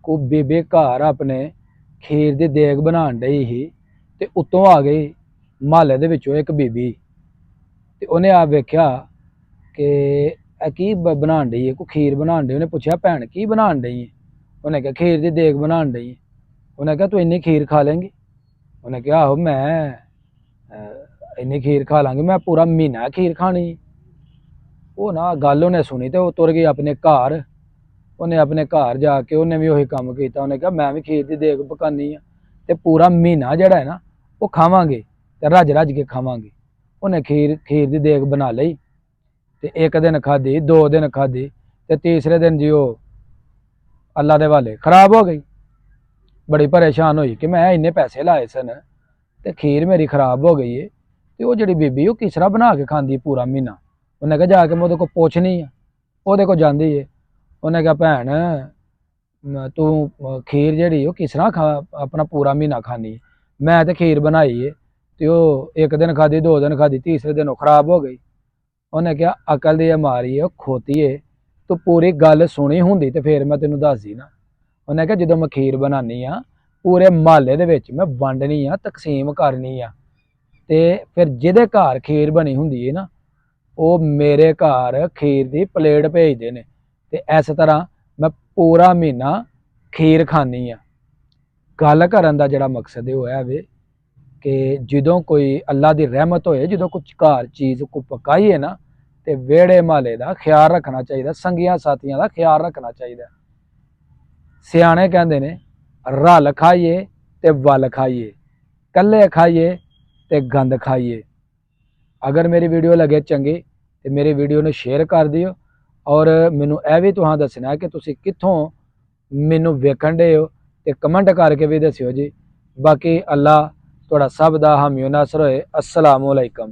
को बेबे घर अपने खीर दी देग बनाण डई ही ते उत्तों आ गई महल्ले दे विचों एक बीबी ते उन्हें आ वेख्या कि की बनाण डई है, को खीर बनाण डई। उन्हें पूछया भैन की बनाण डई है? उन्हें कहा खीर दी देग बनाण डई है। उन्हें कहा तू इन्नी खीर खा लेंगी? उन्हें कहा आहो मैं इन्नी खीर खा लांगी, मैं पूरा महीना खीर खानी। वो ना गल उन्हें सुनी तो तुर गई अपने घर। उन्हें अपने घर जाके उन्हें भी वही काम किया। उन्हें कहा मैं भी खीर की देग पकानी है तो पूरा महीना जड़ा है ना वो खावांगे तो रज रज के खावांगे। उन्हें खीर की देग बना ली तो एक दिन खाधी, 2 दिन खाधी तो तीसरे दिन जी वो अल्लाह दे वाले खराब हो गई। बड़ी परेशान हुई कि मैं इन्ने पैसे लाए सन तो खीर मेरी खराब हो गई है। तो वो जी बीबी वो किस तरह बना के खाती पूरा महीना। उन्हें कहा जाके मैं को पुछनी है। वो को जाती है। उन्हें कहा भैन तू खीर जी किस तरह खा अपना पूरा महीना खानी? मैं तो खीर बनाई है तो एक दिन खाधी, 2 दिन खाधी, तीसरे दिन खराब हो गई। उन्हें कहा अकल दी मारी है खोती है, तू पूरी गल सुनी होंगी तो फिर मैं तेन दसदी ना। उन्हें कहा जो मैं खीर बनानी आ पूरे महल्ले दे विच मैं वंडनी आ, तकसीम करनी आ ते फिर जिहदे घर खीर बनी होंदी है ना वो मेरे घर खीर की प्लेट भेजते हैं ते इस तरह मैं पूरा महीना खीर खानी आ। गल करन दा जिहड़ा मकसद है वे कि जो कोई अल्लाह की रहमत होए, जो कुछ घर चीज़ को पकाई है ना तो वेड़े महल्ले का ख्याल रखना चाहिए, संगियां साथियों का ख्याल रखना चाहिए। सियाने कहते ने रल खाइए ते वल खाइए, कल्ले खाइए ते गंद खाइए। अगर मेरी वीडियो लगे चंगी तो मेरी वीडियो ने शेयर कर दियो और मैनू यह भी तुहां दसना कि तुसी कित्थों मैनू वेखण डे हो ते कमेंट करके भी दस्यो जी। बाकी अल्लाह तुहाड़ा सब दा हामी नासर होए। अस्सलामु अलैकुम।